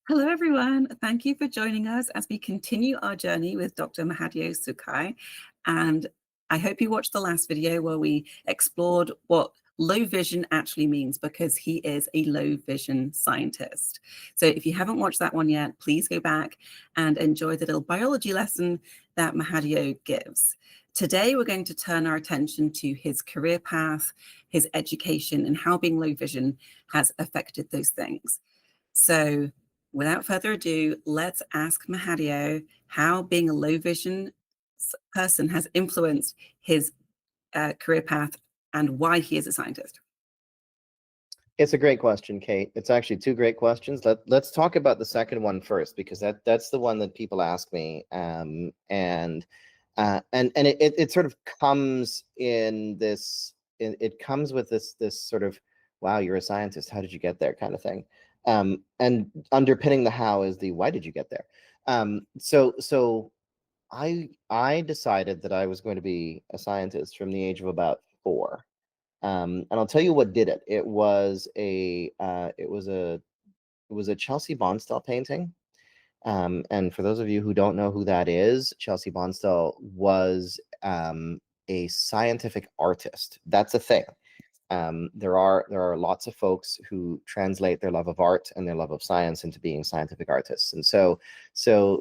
Hello, everyone. Thank you for joining us as we continue our journey with Dr. Mahadeo Sukai. And I hope you watched the last video where we explored what low vision actually means, because he is a low vision scientist. So if you haven't watched that one yet, please go back and enjoy the little biology lesson that Mahadeo gives. Today, we're going to turn our attention to his career path, his education, and how being low vision has affected those things. So without further ado, let's ask Mahadeo how being a low vision person has influenced his career path and why he is a scientist. It's a great question, Kate. It's actually two great questions. Let's talk about the second one first, because that's the one that people ask me, and it sort of comes in this. It comes with this sort of, wow, you're a scientist. How did you get there, kind of thing. And underpinning the how is the why did you get there. So I decided that I was going to be a scientist from the age of about 4. And I'll tell you what did it. It was a Chelsea Bonstall painting. And for those of you who don't know who that is, Chelsea Bonstall was a scientific artist. That's a thing. There are lots of folks who translate their love of art and their love of science into being scientific artists. And so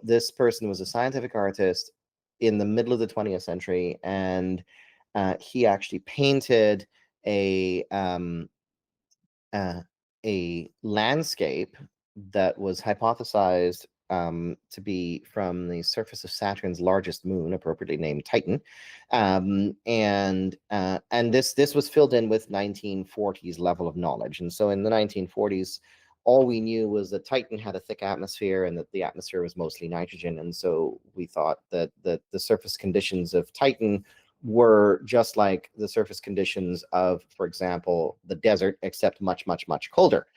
this person was a scientific artist in the middle of the 20th century, and he actually painted a landscape that was hypothesized to be from the surface of Saturn's largest moon, appropriately named Titan, and this was filled in with 1940s level of knowledge. And so in the 1940s, all we knew was that Titan had a thick atmosphere and that the atmosphere was mostly nitrogen. And so we thought that the surface conditions of Titan were just like the surface conditions of, for example, the desert, except much, much, much colder.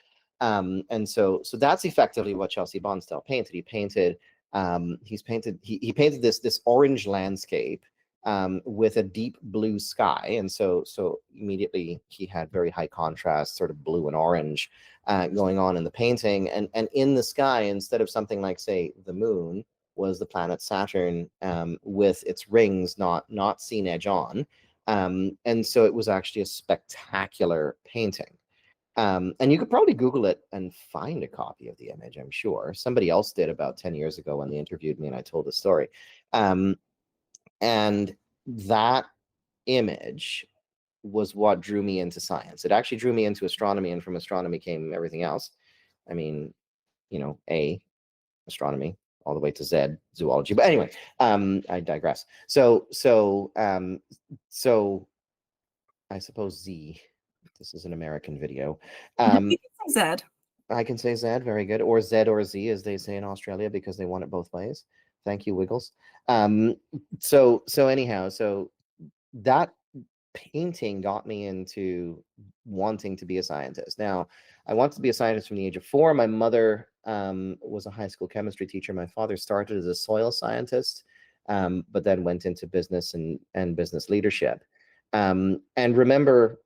And so that's effectively what Chelsea Bonstall painted. He painted this orange landscape with a deep blue sky, and so immediately he had very high contrast, sort of blue and orange, going on in the painting. And in the sky, instead of something like, say, the moon, was the planet Saturn, with its rings not seen edge on. And so it was actually a spectacular painting. And you could probably Google it and find a copy of the image, I'm sure. Somebody else did about 10 years ago when they interviewed me and I told the story. And that image was what drew me into science. It actually drew me into astronomy, and from astronomy came everything else. I mean, A, astronomy, all the way to Z, zoology. But anyway, I digress. So I suppose Z. This is an American video. Zed. I can say Z, very good, or Z or Z, as they say in Australia, because they want it both ways. Thank you, Wiggles. So anyhow, so that painting got me into wanting to be a scientist. Now, I wanted to be a scientist from the age of 4. My mother was a high school chemistry teacher. My father started as a soil scientist, but then went into business and business leadership. And remember,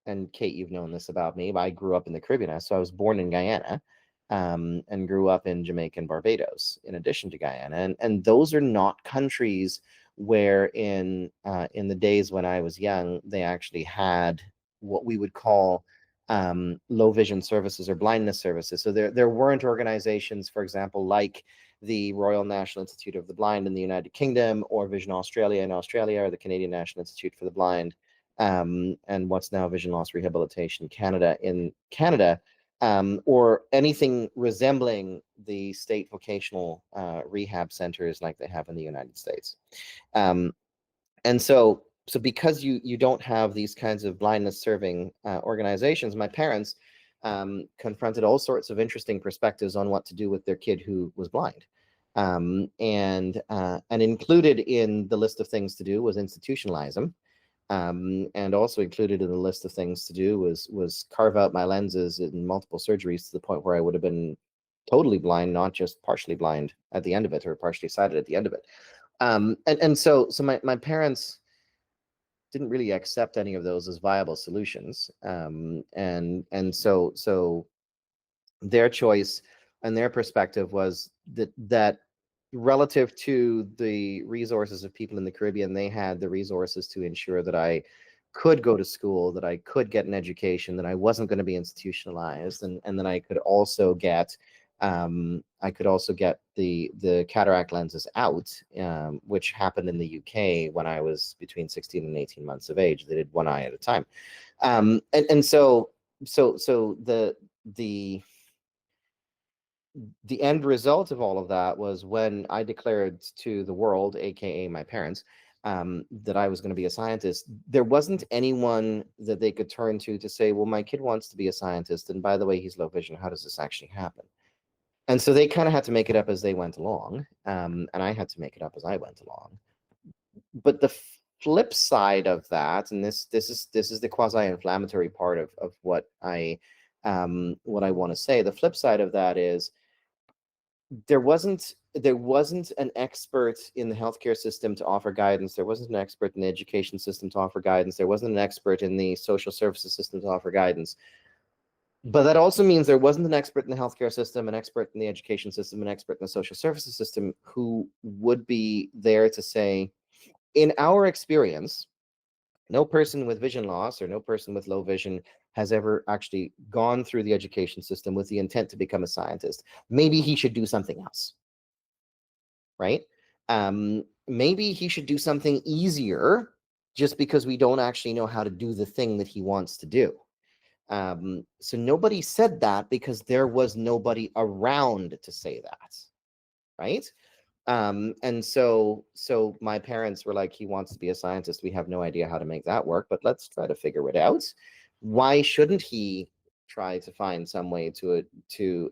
and Kate, you've known this about me, but I grew up in the Caribbean. So I was born in Guyana, and grew up in Jamaica and Barbados, in addition to Guyana. And those are not countries where in the days when I was young, they actually had what we would call low vision services or blindness services. So there weren't organizations, for example, like the Royal National Institute of the Blind in the United Kingdom, or Vision Australia in Australia, or the Canadian National Institute for the Blind, and what's now Vision Loss Rehabilitation Canada in Canada, or anything resembling the state vocational rehab centers like they have in the United States. And so because you don't have these kinds of blindness serving organizations, my parents confronted all sorts of interesting perspectives on what to do with their kid who was blind. And included in the list of things to do was institutionalize them. And also included in the list of things to do was carve out my lenses in multiple surgeries to the point where I would have been totally blind, not just partially blind at the end of it, or partially sighted at the end of it. And so my parents didn't really accept any of those as viable solutions. And so their choice and their perspective was that relative to the resources of people in the Caribbean, they had the resources to ensure that I could go to school, that I could get an education, that I wasn't going to be institutionalized, and then I could also get the cataract lenses out, which happened in the UK when I was between 16 and 18 months of age. They did one eye at a time, and so the end result of all of that was when I declared to the world, aka my parents, that I was going to be a scientist. There wasn't anyone that they could turn to say, well, my kid wants to be a scientist, and by the way, he's low vision. How does this actually happen? And so they kind of had to make it up as they went along, and I had to make it up as I went along. But the flip side of that, and this is the quasi-inflammatory part of what I want to say. The flip side of that is there wasn't an expert in the healthcare system to offer guidance. There wasn't an expert in the education system to offer guidance. There wasn't an expert in the social services system to offer guidance. But that also means there wasn't an expert in the healthcare system, an expert in the education system, an expert in the social services system who would be there to say, in our experience, no person with vision loss or no person with low vision has ever actually gone through the education system with the intent to become a scientist. Maybe he should do something else, right? Maybe he should do something easier just because we don't actually know how to do the thing that he wants to do. So nobody said that because there was nobody around to say that, right? And so my parents were like, he wants to be a scientist. We have no idea how to make that work, but let's try to figure it out. Why shouldn't he try to find some way to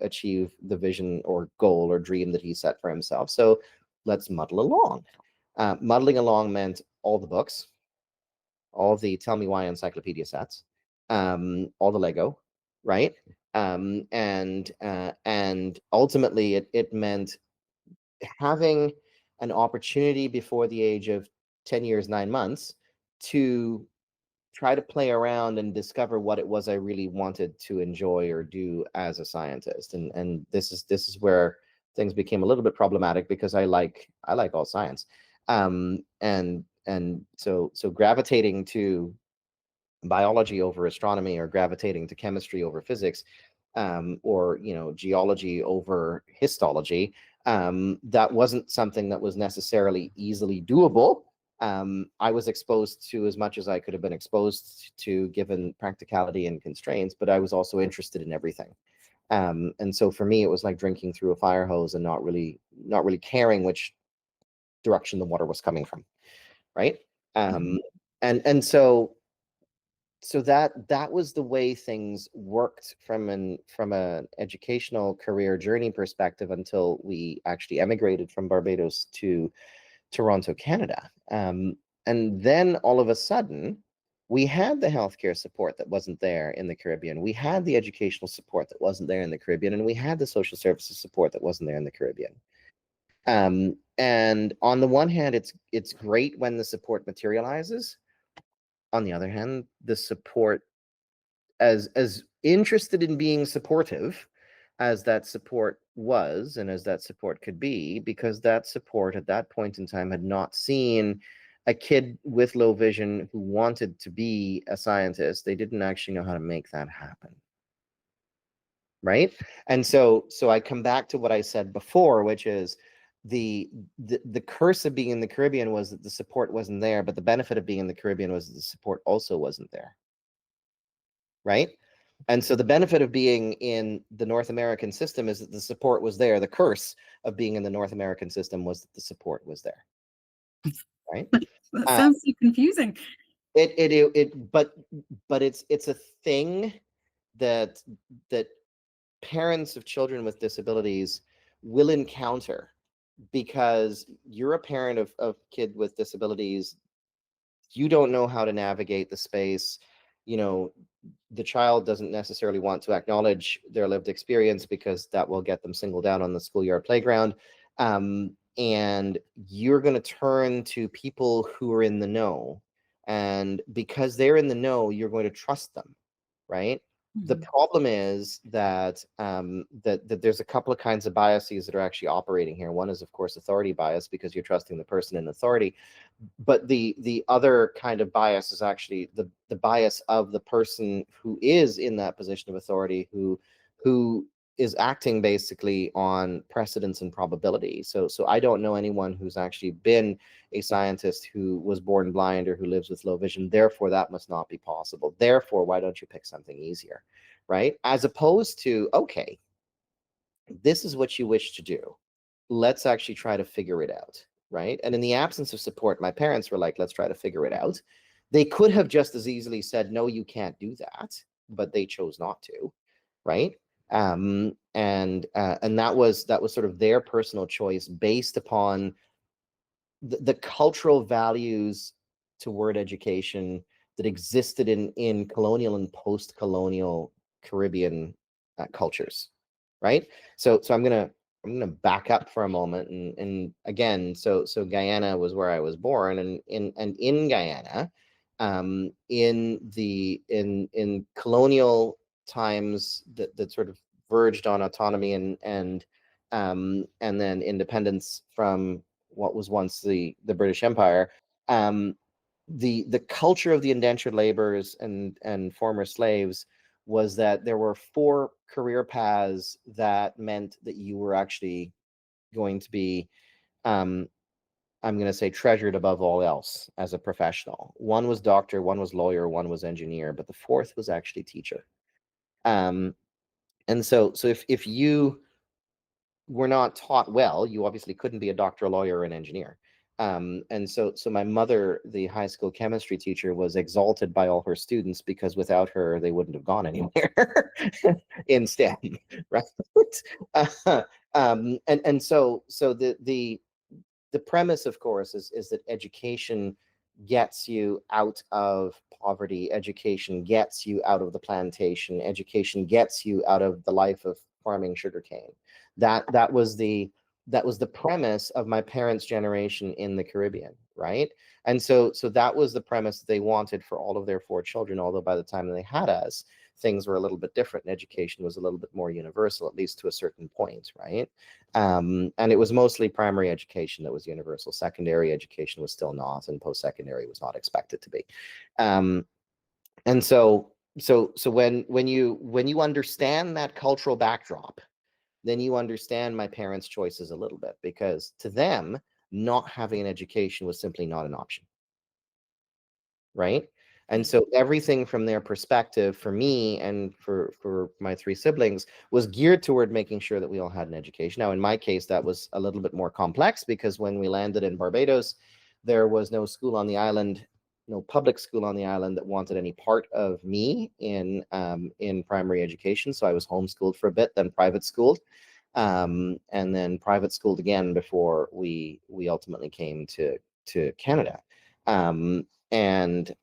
achieve the vision or goal or dream that he set for himself? So let's muddle along. Muddling along meant all the books, all the Tell Me Why encyclopedia sets, all the Lego, right? And ultimately it meant having an opportunity before the age of 10 years, 9 months to try to play around and discover what it was I really wanted to enjoy or do as a scientist. And this is where things became a little bit problematic because I like all science. So gravitating to biology over astronomy or gravitating to chemistry over physics, or geology over histology, that wasn't something that was necessarily easily doable. I was exposed to as much as I could have been exposed to given practicality and constraints, but I was also interested in everything. And so for me, it was like drinking through a fire hose and not really caring which direction the water was coming from, right? And so that was the way things worked from an educational career journey perspective until we actually emigrated from Barbados to Toronto, Canada. And then all of a sudden, we had the healthcare support that wasn't there in the Caribbean. We had the educational support that wasn't there in the Caribbean, and we had the social services support that wasn't there in the Caribbean. And on the one hand, it's great when the support materializes. On the other hand, the support, as interested in being supportive as that support was and as that support could be, because that support at that point in time had not seen a kid with low vision who wanted to be a scientist. They didn't actually know how to make that happen, right? And so I come back to what I said before, which is the curse of being in the Caribbean was that the support wasn't there, but the benefit of being in the Caribbean was that the support also wasn't there, right? And so the benefit of being in the North American system is that the support was there. The curse of being in the North American system was that the support was there, right? That sounds so confusing. But it's a thing that parents of children with disabilities will encounter, because you're a parent of kid with disabilities. You don't know how to navigate the space. The child doesn't necessarily want to acknowledge their lived experience because that will get them singled out on the schoolyard playground. And you're going to turn to people who are in the know. And because they're in the know, you're going to trust them, right? The problem is that, that there's a couple of kinds of biases that are actually operating here. One is, of course, authority bias, because you're trusting the person in authority. But the other kind of bias is actually the bias of the person who is in that position of authority, who is acting basically on precedence and probability. So I don't know anyone who's actually been a scientist who was born blind or who lives with low vision. Therefore, that must not be possible. Therefore, why don't you pick something easier, right? As opposed to, okay, this is what you wish to do. Let's actually try to figure it out, right? And in the absence of support, my parents were like, let's try to figure it out. They could have just as easily said, no, you can't do that, but they chose not to, right? And that was sort of their personal choice based upon the cultural values toward education that existed in colonial and post-colonial Caribbean cultures, right? So I'm gonna back up for a moment, and again, so Guyana was where I was born, and in Guyana, in colonial times that sort of verged on autonomy and then independence from what was once the British Empire. The culture of the indentured laborers and former slaves was that there were 4 career paths that meant that you were actually going to be, I'm going to say, treasured above all else as a professional. One was doctor, one was lawyer, one was engineer, but the 4th was actually teacher. And so if you were not taught well, you obviously couldn't be a doctor, a lawyer, or an engineer. And so my mother, the high school chemistry teacher, was exalted by all her students because without her, they wouldn't have gone anywhere in STEM, right? And so the premise, of course, is that education gets you out of poverty. Education gets you out of the plantation. Education gets you out of the life of farming sugarcane. That was the premise of my parents' generation in the Caribbean, right? And so that was the premise that they wanted for all of their 4 children. Although by the time they had us, things were a little bit different, and education was a little bit more universal, at least to a certain point, right? And it was mostly primary education that was universal. Secondary education was still not, and post-secondary was not expected to be. And so when you understand that cultural backdrop, then you understand my parents' choices a little bit, because to them, not having an education was simply not an option, right? And so everything from their perspective, for me and for my 3 siblings, was geared toward making sure that we all had an education. Now, in my case, that was a little bit more complex, because when we landed in Barbados, there was no school on the island, no public school on the island that wanted any part of me in primary education. So I was homeschooled for a bit, then private schooled, and then private schooled again before we ultimately came to Canada. And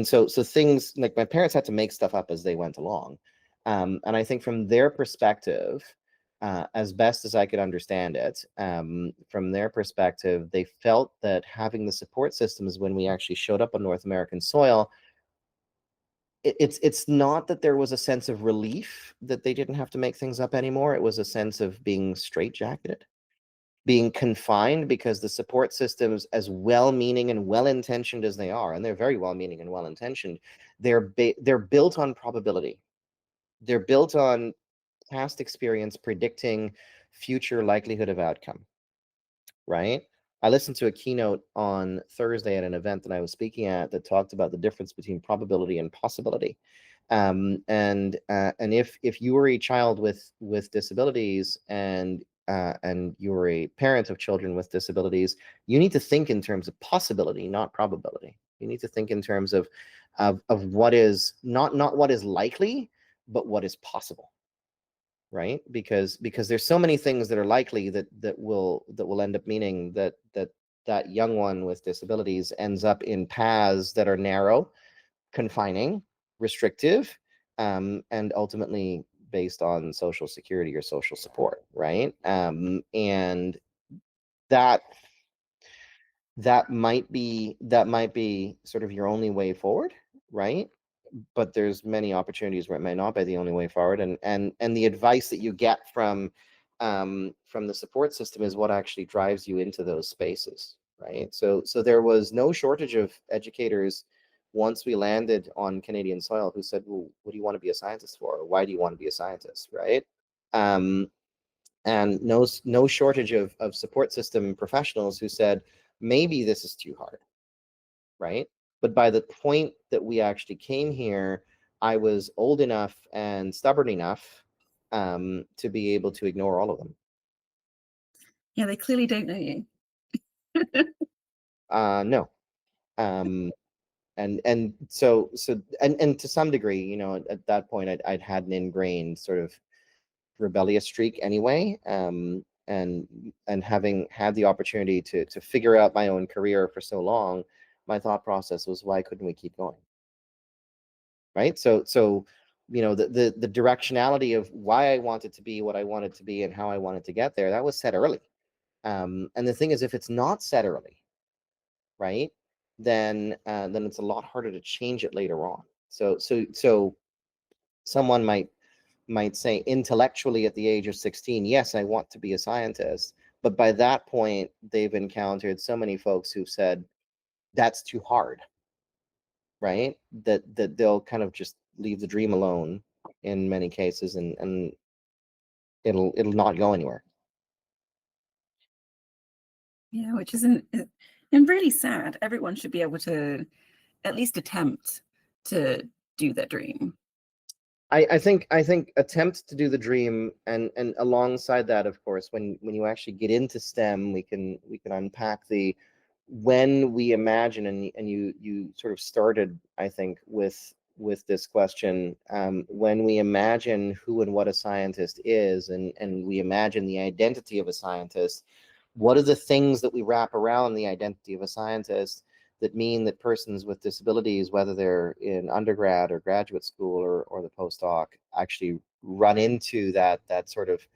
so things like, my parents had to make stuff up as they went along, and I think from their perspective, as best as I could understand it, from their perspective, they felt that having the support systems when we actually showed up on North American soil, it's not that there was a sense of relief that they didn't have to make things up anymore. It was a sense of being straitjacketed, being confined, because the support systems, as well-meaning and well-intentioned as they are, and they're very well-meaning and well-intentioned, they're built on probability. They're built on past experience predicting future likelihood of outcome, right? I listened to a keynote on Thursday at an event that I was speaking at that talked about the difference between probability and possibility. And if you were a child with disabilities, and you're a parent of children with disabilities, you need to think in terms of possibility, not probability. You need to think in terms of what is not what is likely, but what is possible, right? Because there's so many things that are likely that will end up meaning that young one with disabilities ends up in paths that are narrow, confining, restrictive, and ultimately based on social security or social support, right? And that might be sort of your only way forward, right? but there's many opportunities where it may not be the only way forward. And the advice that you get from the support system is what actually drives you into those spaces, right? So there was no shortage of educators once we landed on Canadian soil who said, well, what do you want to be a scientist for? Or why do you want to be a scientist, right? And no shortage of support system professionals who said, maybe this is too hard, right? But by the point that we actually came here, I was old enough and stubborn enough to be able to ignore all of them. Yeah, they clearly don't know you. No. And so to some degree, you know, at that point, I'd had an ingrained sort of rebellious streak anyway. And having had the opportunity to figure out my own career for so long, my thought process was, why couldn't we keep going? Right? So you know, the directionality of why I wanted to be what I wanted to be and how I wanted to get there, that was set early. And the thing is, if it's not set early, right, then it's a lot harder to change it later on. So someone might say intellectually at the age of 16, yes, I want to be a scientist, but by that point they've encountered so many folks who've said that's too hard, right? That they'll kind of just leave the dream alone in many cases, and it'll not go anywhere. Yeah, which isn't and really sad. Everyone should be able to at least attempt to do their dream. I think attempt to do the dream, and alongside that, of course, when you actually get into STEM, we can unpack the when we imagine, and you sort of started, I think, with this question, when we imagine who and what a scientist is, and we imagine the identity of a scientist, what are the things that we wrap around the identity of a scientist that mean that persons with disabilities, whether they're in undergrad or graduate school or the postdoc, actually run into that sort of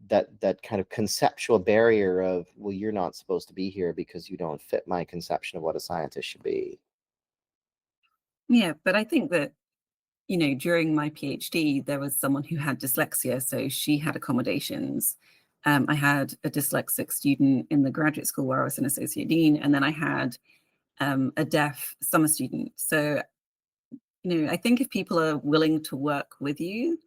that kind of conceptual barrier of, well, you're not supposed to be here because you don't fit my conception of what a scientist should be. Yeah, but I think that, you know, during my PhD, there was someone who had dyslexia, so she had accommodations. I had a dyslexic student in the graduate school where I was an associate dean, and then I had a deaf summer student. So, you know, I think if people are willing to work with you,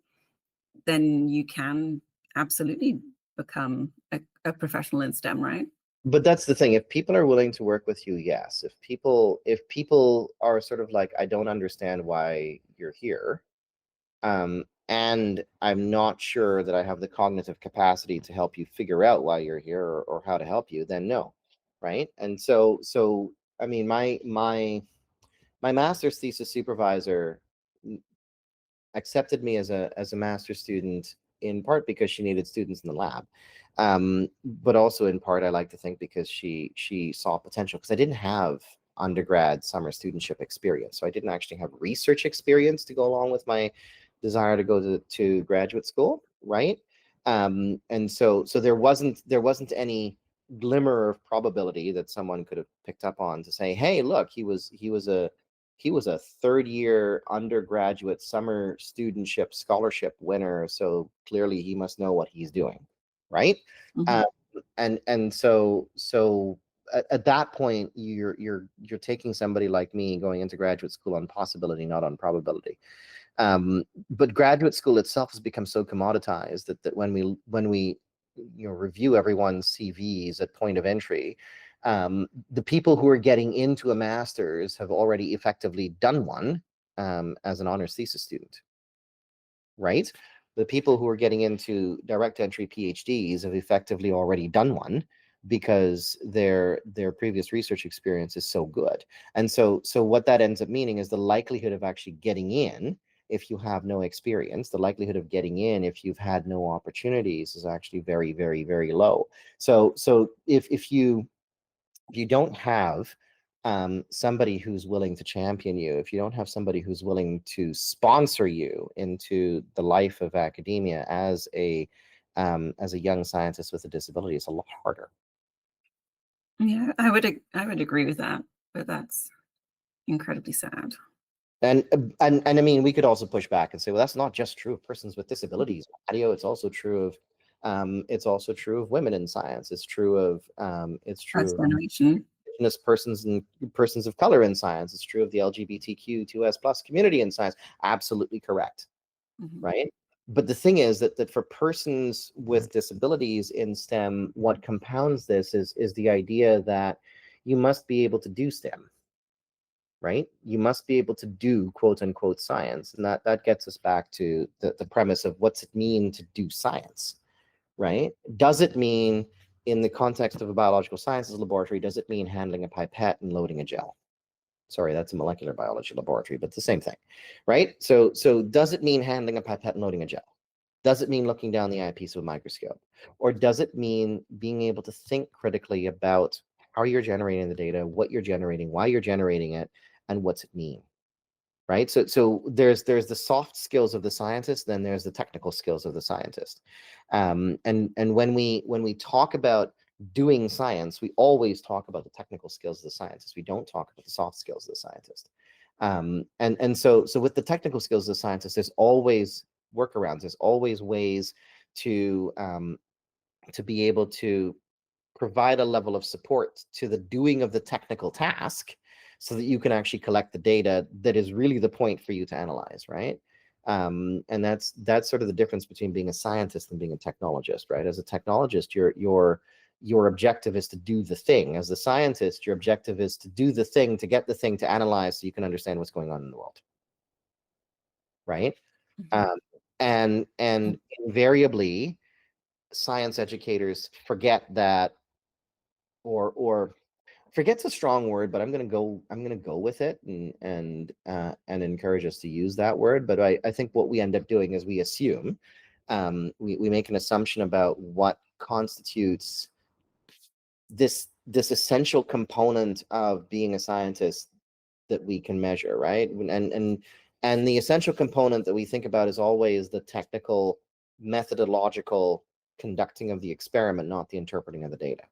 then you can absolutely become a professional in STEM, right? But that's the thing. If people are willing to work with you, yes. If people are sort of like, I don't understand why you're here, and I'm not sure that I have the cognitive capacity to help you figure out why you're here, or how to help you, then no, right? And so I mean, my master's thesis supervisor accepted me as a master's student, in part because she needed students in the lab, but also in part, I like to think, because she saw potential, because I didn't have undergrad summer studentship experience, so I didn't actually have research experience to go along with my desire to go to graduate school, right? And so there wasn't any glimmer of probability that someone could have picked up on to say, hey, look, he was a third year undergraduate summer studentship scholarship winner, so clearly he must know what he's doing, right? Mhm. uh, and so at that point, you're taking somebody like me going into graduate school on possibility, not on probability. But graduate school itself has become so commoditized that when we review everyone's CVs at point of entry, the people who are getting into a master's have already effectively done one, as an honors thesis student, right? The people who are getting into direct entry PhDs have effectively already done one because their previous research experience is so good. And so what that ends up meaning is the likelihood of actually getting in, if you have no experience, the likelihood of getting in if you've had no opportunities, is actually very, very, very low. So if you don't have somebody who's willing to champion you, if you don't have somebody who's willing to sponsor you into the life of academia as a young scientist with a disability, it's a lot harder. Yeah, I would agree with that, but that's incredibly sad. And I mean, we could also push back and say, well, that's not just true of persons with disabilities. It's also true of women in science. It's true of First generation. indigenous persons and persons of color in science. It's true of the LGBTQ2S plus community in science. Absolutely correct, right? But the thing is that for persons with disabilities in STEM, what compounds this is the idea that you must be able to do STEM, right? You must be able to do quote unquote science. And that gets us back to the premise of what's it mean to do science, right? Does it mean, in the context of a biological sciences laboratory, does it mean handling a pipette and loading a gel? Sorry, that's a molecular biology laboratory, but it's the same thing, right? So does it mean handling a pipette and loading a gel? Does it mean looking down the eyepiece of a microscope? Or does it mean being able to think critically about how you're generating the data, what you're generating, why you're generating it, and what's it mean? Right? So there's the soft skills of the scientist, then there's the technical skills of the scientist. And when we talk about doing science, we always talk about the technical skills of the scientist. We don't talk about the soft skills of the scientist. And so with the technical skills of the scientist, there's always workarounds. There's always ways to be able to provide a level of support to the doing of the technical task so that you can actually collect the data that is really the point for you to analyze, right? And that's sort of the difference between being a scientist and being a technologist, right? As a technologist, your objective is to do the thing. As a scientist, your objective is to do the thing, to get the thing to analyze so you can understand what's going on in the world, right? And invariably, science educators forget that, or forget's a strong word, but I'm gonna go with it and encourage us to use that word. But I think what we end up doing is we assume, we make an assumption about what constitutes this essential component of being a scientist that we can measure, right? And the essential component that we think about is always the technical, methodological conducting of the experiment, not the interpreting of the data,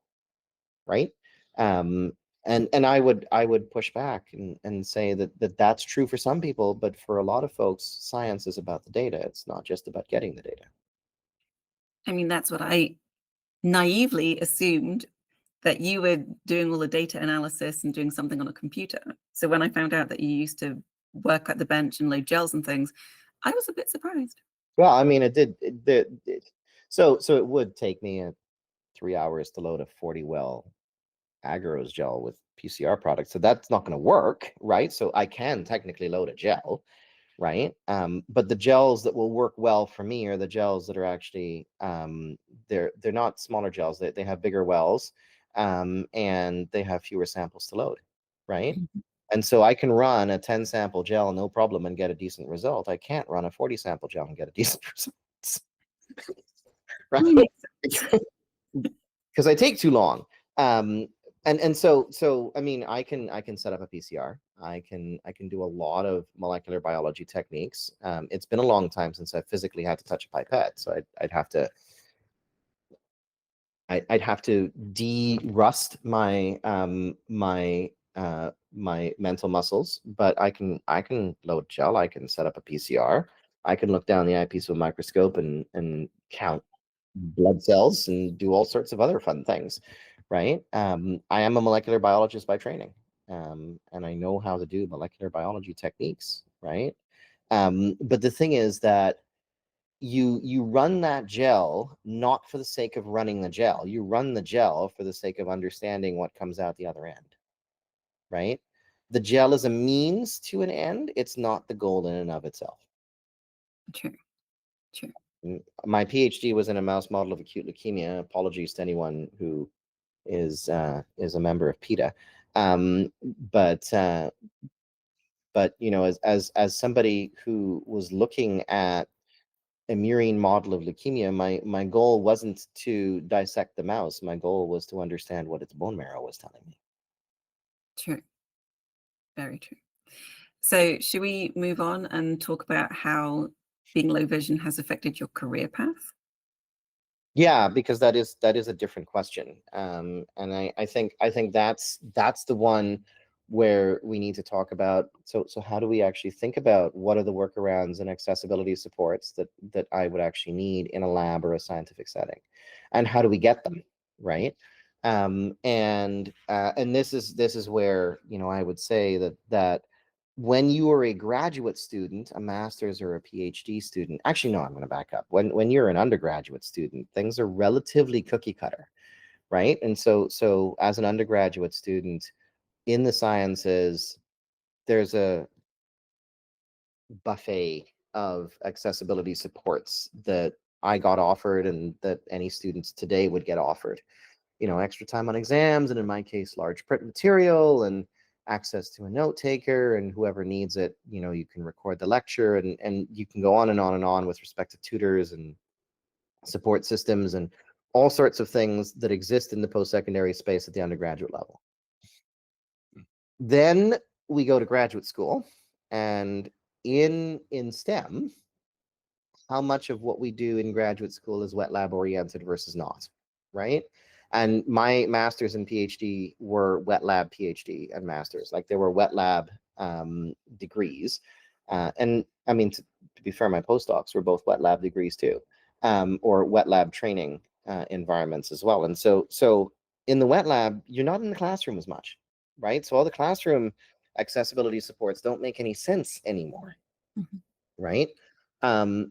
right? And I would push back and say that that's true for some people, but for a lot of folks, science is about the data. It's not just about getting the data. I mean, that's what I naively assumed, that you were doing all the data analysis and doing something on a computer. So when I found out that you used to work at the bench and load gels and things, I was a bit surprised. Well, I mean, so it would take me 3 hours to load a 40 well agarose gel with PCR products. So that's not going to work, right? So I can technically load a gel, right? But the gels that will work well for me are the gels that are actually they're not smaller gels. They have bigger wells, and they have fewer samples to load, right? And so I can run a 10 sample gel no problem and get a decent result. I can't run a 40 sample gel and get a decent result, right? Because I take too long. And so I mean, I can set up a PCR. I can do a lot of molecular biology techniques. It's been a long time since I physically had to touch a pipette, so I'd have to de-rust my my mental muscles. But I can load gel. I can set up a PCR. I can look down the eyepiece of a microscope and count blood cells and do all sorts of other fun things, right? I am a molecular biologist by training, and I know how to do molecular biology techniques, right? But the thing is that you run that gel not for the sake of running the gel. You run the gel for the sake of understanding what comes out the other end, right? The gel is a means to an end. It's not the goal in and of itself. True. My PhD was in a mouse model of acute leukemia. Apologies to anyone who is a member of PETA, but you know, as somebody who was looking at a murine model of leukemia, my goal wasn't to dissect the mouse. My goal was to understand what its bone marrow was telling me. True. Very true. So should we move on and talk about how being low vision has affected your career path? Yeah, because that is a different question, and I think that's the one where we need to talk about, so how do we actually think about what are the workarounds and accessibility supports that I would actually need in a lab or a scientific setting, and how do we get them, right? And this is where, you know, I would say that when you are a graduate student, a master's or a PhD student, actually no, I'm going to back up. When you're an undergraduate student, things are relatively cookie cutter, right? And so as an undergraduate student in the sciences, there's a buffet of accessibility supports that I got offered and that any students today would get offered. You know, extra time on exams, and in my case, large print material and access to a note taker, and whoever needs it, you know, you can record the lecture, and you can go on and on and on with respect to tutors and support systems and all sorts of things that exist in the post-secondary space at the undergraduate level. Then we go to graduate school, and in STEM, how much of what we do in graduate school is wet lab oriented versus not, right? And my master's and PhD were wet lab PhD and masters. Like, there were wet lab degrees. And I mean, to be fair, my postdocs were both wet lab degrees too, or wet lab training environments as well. And so in the wet lab, you're not in the classroom as much, right? So all the classroom accessibility supports don't make any sense anymore, right?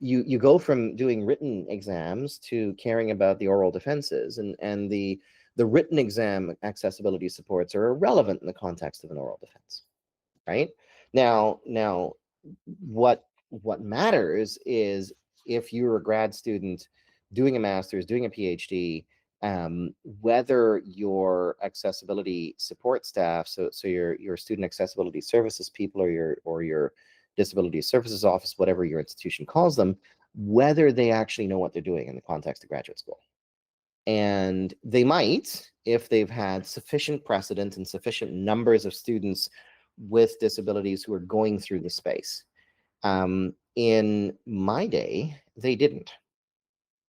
You go from doing written exams to caring about the oral defenses, and the written exam accessibility supports are irrelevant in the context of an oral defense, right? Now what matters is, if you're a grad student doing a master's, doing a PhD, whether your accessibility support staff, so your student accessibility services people, or your disability services office, whatever your institution calls them, whether they actually know what they're doing in the context of graduate school. And they might, if they've had sufficient precedent and sufficient numbers of students with disabilities who are going through the space. In my day, they didn't.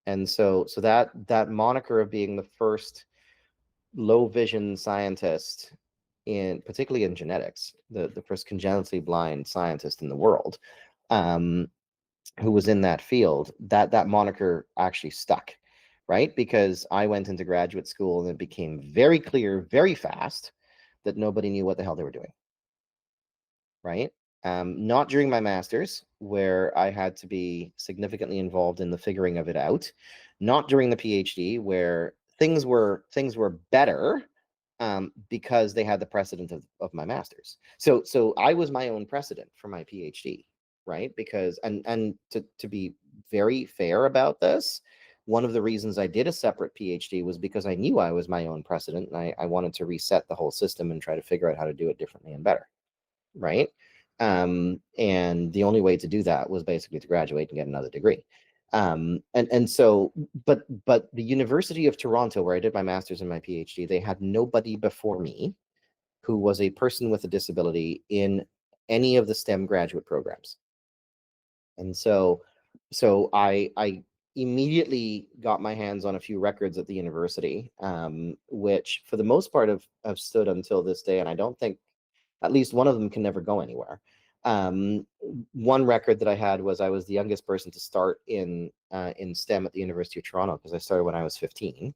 And so that moniker of being the first low vision scientist, particularly in genetics, the first congenitally blind scientist in the world, who was in that field, that moniker actually stuck, right? Because I went into graduate school and it became very clear very fast that nobody knew what the hell they were doing, right? Not during my master's, where I had to be significantly involved in the figuring of it out. Not during the PhD, where things were better, because they had the precedent of my master's. So I was my own precedent for my PhD, right? Because, and to be very fair about this, one of the reasons I did a separate PhD was because I knew I was my own precedent, and I wanted to reset the whole system and try to figure out how to do it differently and better, right? And the only way to do that was basically to graduate and get another degree. And so, but the University of Toronto, where I did my master's and my PhD, they had nobody before me who was a person with a disability in any of the STEM graduate programs. And so I immediately got my hands on a few records at the university, which for the most part have stood until this day, and I don't think at least one of them can never go anywhere. One record that I had was I was the youngest person to start in STEM at the University of Toronto, because I started when I was 15.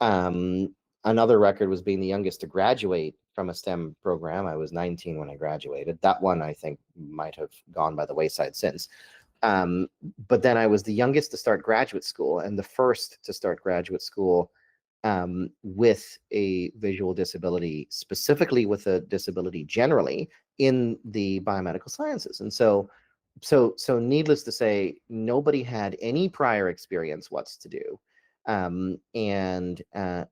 Another record was being the youngest to graduate from a STEM program. I was 19 when I graduated. That one I think might have gone by the wayside since. But then I was the youngest to start graduate school, and the first to start graduate school with a visual disability, specifically with a disability generally in the biomedical sciences. And so needless to say, nobody had any prior experience what's to do. And the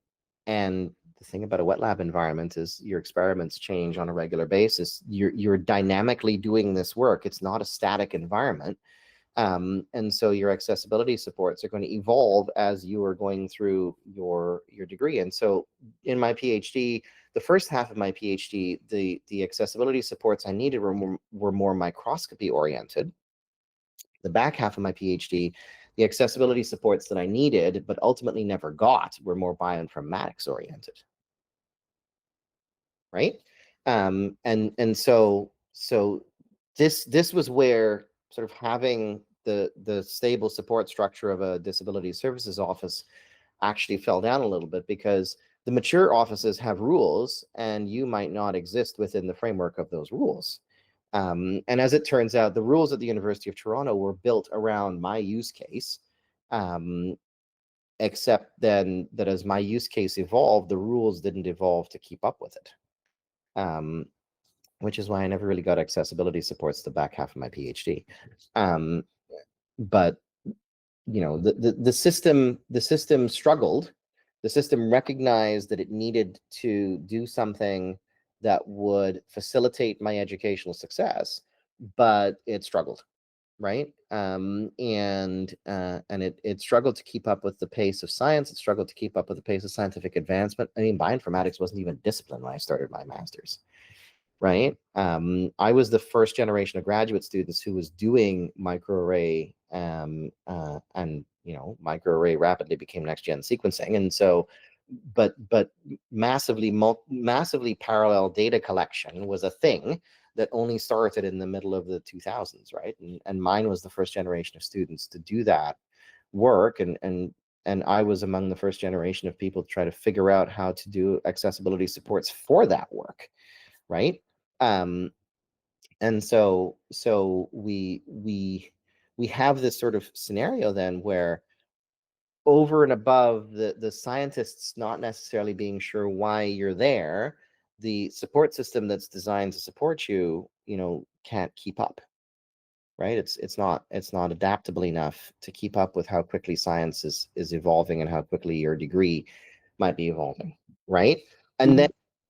thing about a wet lab environment is your experiments change on a regular basis. You're dynamically doing this work. It's not a static environment. And so your accessibility supports are going to evolve as you are going through your degree. And so in my PhD, the first half of my PhD, the accessibility supports I needed were more microscopy oriented. The back half of my PhD, the accessibility supports that I needed but ultimately never got were more bioinformatics oriented, right? And so this was where sort of having the stable support structure of a disability services office actually fell down a little bit, because the mature offices have rules and you might not exist within the framework of those rules. And as it turns out, the rules at the University of Toronto were built around my use case, except then that as my use case evolved, the rules didn't evolve to keep up with it, which is why I never really got accessibility supports the back half of my PhD. But you know, the system struggled. The system recognized that it needed to do something that would facilitate my educational success, but it struggled, right? And it struggled to keep up with the pace of science. It struggled to keep up with the pace of scientific advancement. I mean, bioinformatics wasn't even a discipline when I started my master's, right? I was the first generation of graduate students who was doing microarray, and you know, microarray rapidly became next gen sequencing, and so, but massively parallel data collection was a thing that only started in the middle of the 2000s, right? And mine was the first generation of students to do that work, and I was among the first generation of people to try to figure out how to do accessibility supports for that work, right? And so we have this sort of scenario then where, over and above the scientists not necessarily being sure why you're there, the support system that's designed to support you, you know, can't keep up, right? It's not adaptable enough to keep up with how quickly science is evolving and how quickly your degree might be evolving, right? And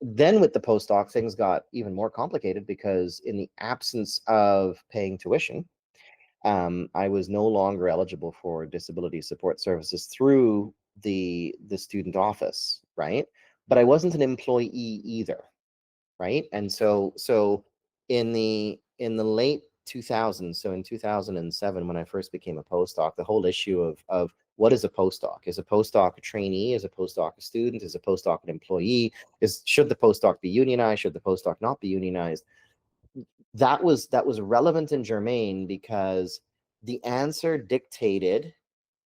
then with the postdoc, things got even more complicated, because in the absence of paying tuition, I was no longer eligible for disability support services through the student office, right? But I wasn't an employee either, right? And so in the late 2000s, so in 2007, when I first became a postdoc, the whole issue of what is a postdoc? Is a postdoc a trainee? Is a postdoc a student? Is a postdoc an employee? Should the postdoc be unionized? Should the postdoc not be unionized? That was relevant and germane, because the answer dictated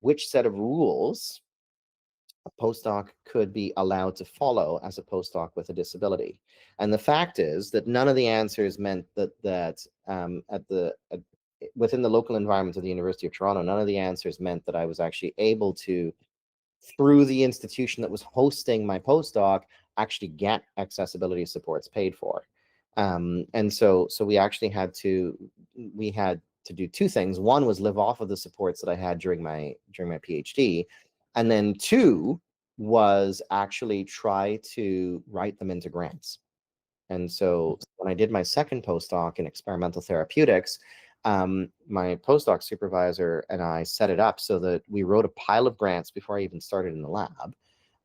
which set of rules a postdoc could be allowed to follow as a postdoc with a disability. And the fact is that none of the answers meant that within the local environment of the University of Toronto, none of the answers meant that I was actually able to, through the institution that was hosting my postdoc, actually get accessibility supports paid for. And so we actually had to do two things. One was live off of the supports that I had during my PhD, and then two was actually try to write them into grants. And so when I did my second postdoc in experimental therapeutics, my postdoc supervisor and I set it up so that we wrote a pile of grants before I even started in the lab.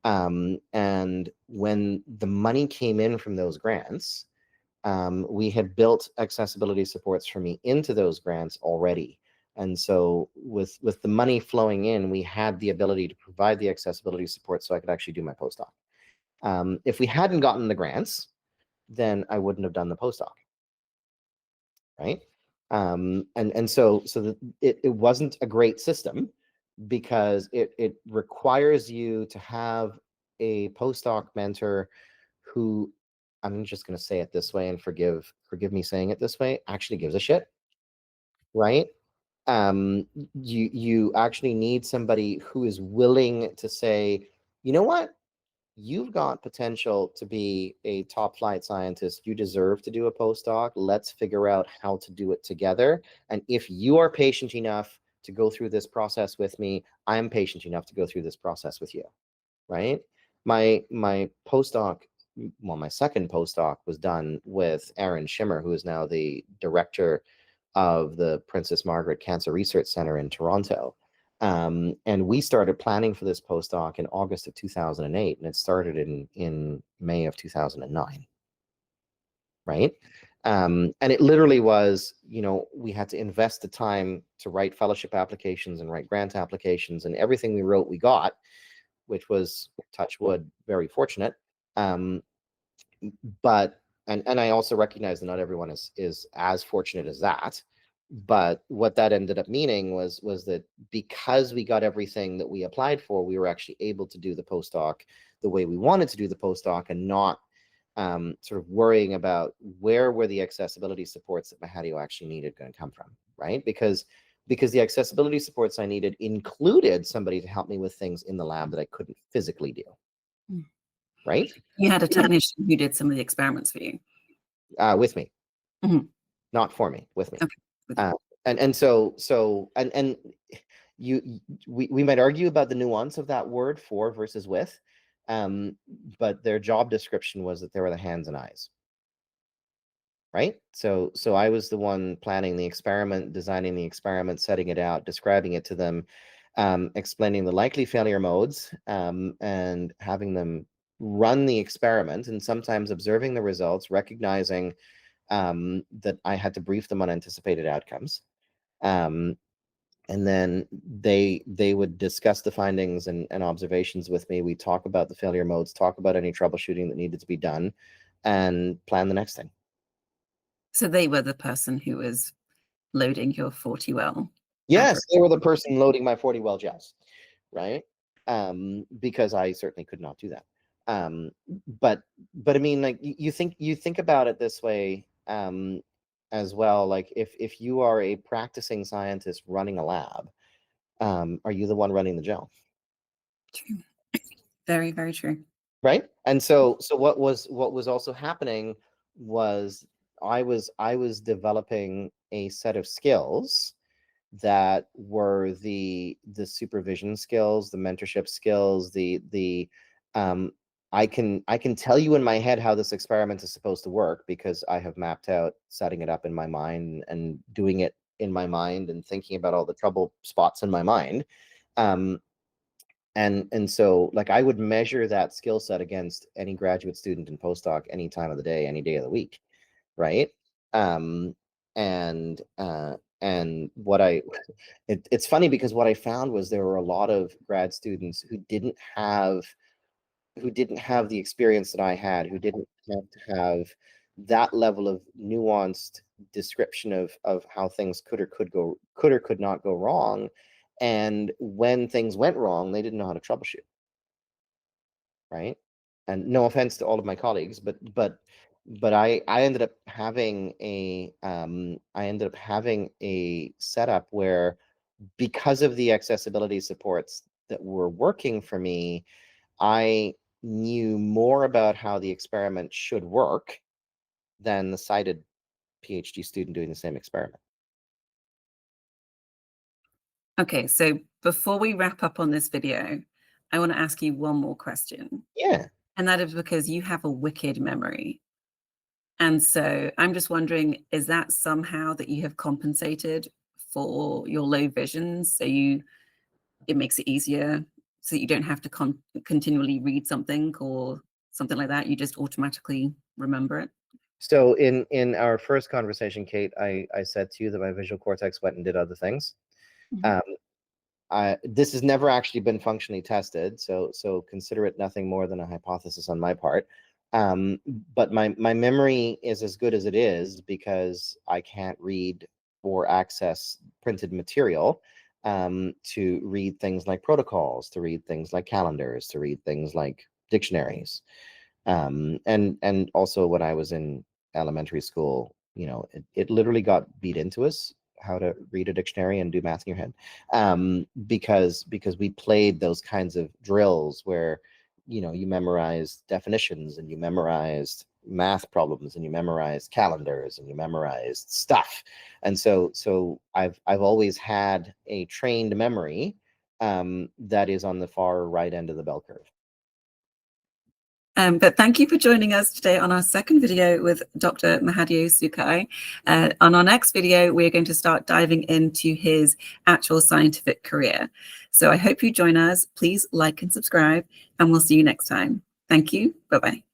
And when the money came in from those grants, we had built accessibility supports for me into those grants already. And so with the money flowing in, we had the ability to provide the accessibility support so I could actually do my postdoc. If we hadn't gotten the grants, then I wouldn't have done the postdoc, right? And so it wasn't a great system, because it requires you to have a postdoc mentor who, I'm just going to say it this way, and forgive me saying it this way, actually gives a shit, right? You actually need somebody who is willing to say, you know what, you've got potential to be a top flight scientist. You deserve to do a postdoc. Let's figure out how to do it together. And if you are patient enough to go through this process with me, I'm patient enough to go through this process with you, right? My postdoc, well, my second postdoc was done with Aaron Schimmer, who is now the director of the Princess Margaret Cancer Research Center in Toronto. And we started planning for this postdoc in August of 2008, and it started in May of 2009, right? And it literally was, you know, we had to invest the time to write fellowship applications and write grant applications, and everything we wrote, we got, which was, touch wood, very fortunate. But and I also recognize that not everyone is as fortunate as that. But what that ended up meaning was that because we got everything that we applied for, we were actually able to do the postdoc the way we wanted to do the postdoc, and not sort of worrying about where were the accessibility supports that Mahadeo actually needed going to come from, right? Because the accessibility supports I needed included somebody to help me with things in the lab that I couldn't physically do, right? You had a technician who did some of the experiments for you. With me, Mhm. not for me, with me. Okay. With you. And so we might argue about the nuance of that word, for versus with, but their job description was that they were the hands and eyes, right? So I was the one planning the experiment, designing the experiment, setting it out, describing it to them, explaining the likely failure modes, and having them run the experiment, and sometimes observing the results, recognizing that I had to brief them on anticipated outcomes. And then they would discuss the findings and observations with me. We talk about the failure modes, talk about any troubleshooting that needed to be done, and plan the next thing. So they were the person who was loading your 40 well. Yes, they were the person loading my 40 well gels, right? Because I certainly could not do that. But I mean, like, you think about it this way, as well. Like, if you are a practicing scientist running a lab, are you the one running the gel? True. Very, very true. Right. And so what was also happening was I was developing a set of skills that were the supervision skills, the mentorship skills, the I can tell you in my head how this experiment is supposed to work, because I have mapped out setting it up in my mind and doing it in my mind and thinking about all the trouble spots in my mind. And so, like, I would measure that skill set against any graduate student and postdoc any time of the day, any day of the week, right? Um, and what it's funny, because what I found was there were a lot of grad students who didn't have the experience that I had, who didn't have to have that level of nuanced description of how things could or could not go wrong. And when things went wrong, they didn't know how to troubleshoot, right? And no offense to all of my colleagues, but I ended up having a setup where, because of the accessibility supports that were working for me, I knew more about how the experiment should work than the sighted PhD student doing the same experiment. Okay, so before we wrap up on this video, I want to ask you one more question. Yeah. And that is because you have a wicked memory. And so I'm just wondering, is that somehow that you have compensated for your low vision? So it makes it easier so that you don't have to continually read something or something like that. You just automatically remember it. So in our first conversation, Kate, I said to you that my visual cortex went and did other things. Mhm. This has never actually been functionally tested, so consider it nothing more than a hypothesis on my part. But my memory is as good as it is because I can't read or access printed material, to read things like protocols, to read things like calendars, to read things like dictionaries. And also, when I was in elementary school, it literally got beat into us how to read a dictionary and do math in your head, because we played those kinds of drills where you memorized definitions, and you memorized math problems, and you memorized calendars, and you memorized stuff. And so I've always had a trained memory, that is on the far right end of the bell curve. But thank you for joining us today on our second video with Dr. Mahadeo Sukai. On our next video, we're going to start diving into his actual scientific career. So I hope you join us. Please like and subscribe, and we'll see you next time. Thank you. Bye-bye.